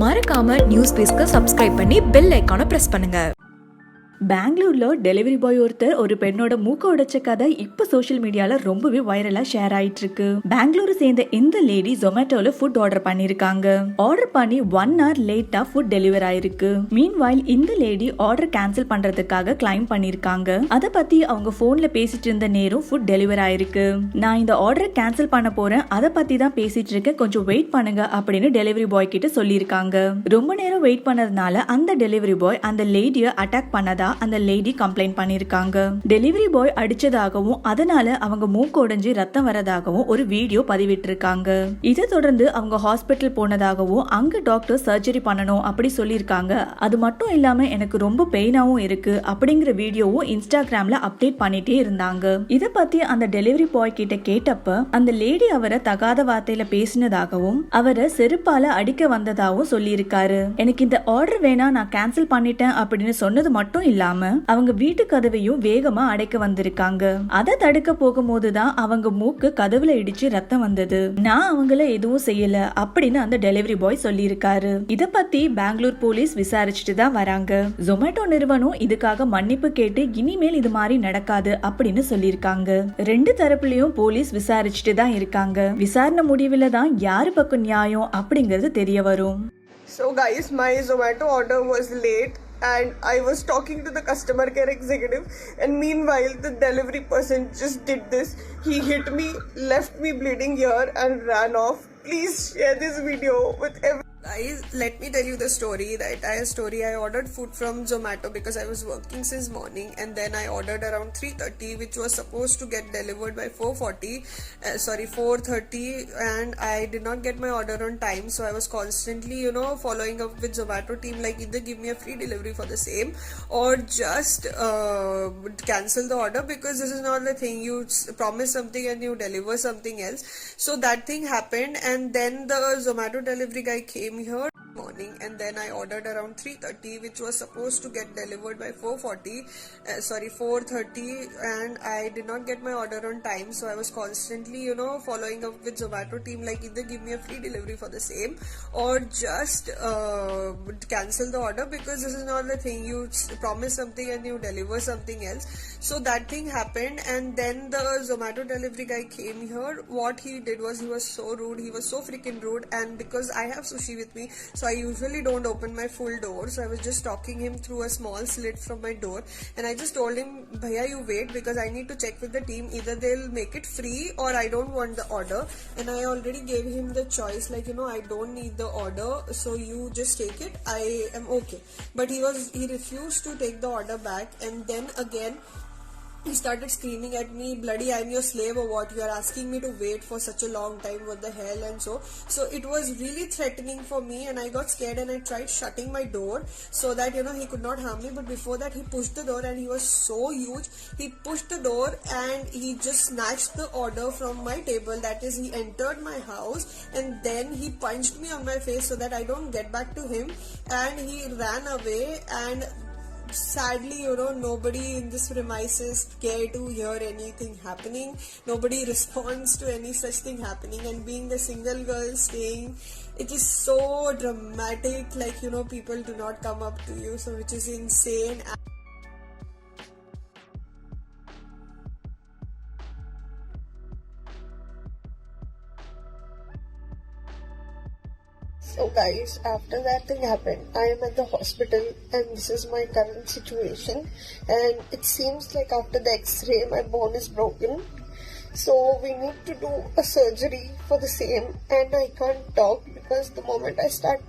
மறக்காம news பேஸ்க்கு subscribe பண்ணி bell ஐகானை பிரஸ் பண்ணுங்க. பெங்களூர்ல டெலிவரி பாய் ஒருத்தர் ஒரு பெண்ணோட மூக்க உடைச்ச கதை இப்ப சோஷியல் மீடியால ரொம்பவே வைரலா ஷேர் ஆயிட்டு இருக்கு. பெங்களூரை சேர்ந்த இந்த லேடி ஜொமேட்டோல ஃபுட் ஆர்டர் பண்ணிருக்காங்க. ஆர்டர் பண்ணி 1 hour லேட்டா ஃபுட் டெலிவர் ஆயிருக்கு. மீன்வைல் இந்த லேடி ஆர்டர் கேன்சல் பண்றதுக்காக கிளைம் பண்ணிருக்காங்க. அத பத்தி அவங்க போன்ல பேசிட்டு இருந்த நேரம் ஃபுட் டெலிவர் ஆயிருக்கு. நான் இந்த ஆர்டரை கேன்சல் பண்ண போறேன், அத பத்தி தான் பேசிட்டு இருக்கேன், கொஞ்சம் வெயிட் பண்ணுங்க அப்படின்னு டெலிவரி பாய் கிட்ட சொல்லிருக்காங்க. ரொம்ப நேரம் வெயிட் பண்ணதுனால அந்த டெலிவரி பாய் அந்த லேடியை அட்டாக் பண்ணதா அந்த லேடி கம்ப்ளைண்ட் பண்ணிருக்காங்க. டெலிவரி பாய் அடிச்சதாகவும் அதனால அவங்க மூக்கு உடைஞ்சு ரத்தம் வரதாகவும் ஒரு வீடியோ பதிவிட்டிருக்காங்க. இதை தொடர்ந்து அவங்க ஹாஸ்பிட்டல் போனதாகவும் அங்க டாக்டர் சர்ஜரி பண்ணணும் அப்படி சொல்லியிருக்காங்க. அது மட்டும் இல்லாம எனக்கு ரொம்ப பெயினாவும் இருக்கு அப்படிங்கிற வீடியோவும் இன்ஸ்டாகிராம்ல அப்டேட் பண்ணிட்டே இருந்தாங்க. இத பத்தி அந்த டெலிவரி பாய் கிட்ட கேட்டப்ப அந்த லேடி அவரை தகாத வார்த்தையில பேசினதாகவும் அவரை செருப்பால அடிக்க வந்ததாகவும் சொல்லியிருக்காரு. எனக்கு இந்த ஆர்டர் வேணா, நான் கேன்சல் பண்ணிட்டேன் அப்படின்னு சொன்னது மட்டும் இல்லாம அவங்க வீட்டு கதவையும் வேகமா அடைக்க வந்திருக்காங்க. அதை தடுக்க போகும்போதுதான் அவங்க மூக்கு கதவுல இடிச்சு ரத்தம் வந்தது. நான் அவங்கள எதுவும் செய்யல அப்படின்னு அந்த டெலிவரி பாய் சொல்லியிருக்காரு. இத பத்தி பெங்களூர் போலீஸ் விசாரிச்சுட்டு தான் வராங்க. ஜொமேட்டோ நிறுவனம் இதுக்காக மன்னிப்பு கேட்டு இனிமேல் இது மாதிரி நடக்காது அப்படின்னு சொல்லியிருக்காங்க. ரெண்டு தரப்புலயும் போலீஸ் விசாரிச்சுட்டு தான் இருக்காங்க. விசாரணை முடிவுல தான் யாரு பக்கம் நியாயம் அப்படிங்கிறது தெரிய வரும். So guys, my Zomato order was late and I was talking to the customer care executive, and meanwhile the delivery person just did this. He hit me, left me bleeding here and ran off. Please share this video with everyone. Guys, let me tell you the story. The entire story. I ordered food from Zomato because I was working since morning, and then I ordered around 3:30, which was supposed to get delivered by 4:30, and I did not get my order on time. So I was constantly, following up with Zomato team, like either give me a free delivery for the same or just cancel the order, because this is not the thing. You promise something and you deliver something else. So that thing happened, and then the Zomato delivery guy came here morning, and then I ordered around 3:30, which was supposed to get delivered by 4:30, and I did not get my order on time. So I was constantly, following up with Zomato team, like either give me a free delivery for the same or just cancel the order, because this is not the thing. You promise something and you deliver something else. So that thing happened, and then the Zomato delivery guy came here. What he did was, he was so rude. He was so freaking rude, and because I have sushi with me, so I usually don't open my full door. So I was just talking him through a small slit from my door, and I just told him, "Bhaiya, you wait, because I need to check with the team. Either they'll make it free or I don't want the order." And I already gave him the choice, like, I don't need the order, so you just take it. I am okay. But he refused to take the order back, and then again he started screaming at me, "Bloody, I'm your slave or what? You are asking me to wait for such a long time, what the hell?" And so it was really threatening for me, and I got scared, and I tried shutting my door so that, he could not harm me. But before that, he pushed the door, and he was so huge. He pushed the door, and he just snatched the order from my table. That is, he entered my house, and then he punched me on my face so that I don't get back to him, and he ran away. And sadly, nobody in this premises care to hear anything happening. Nobody responds to any such thing happening, and being the single girl staying, it is so dramatic, like, people do not come up to you, so which is insane. So guys, after that thing happened, I am at the hospital, and this is my current situation. And it seems like after the x-ray, my bone is broken. So we need to do a surgery for the same, and I can't talk because the moment I start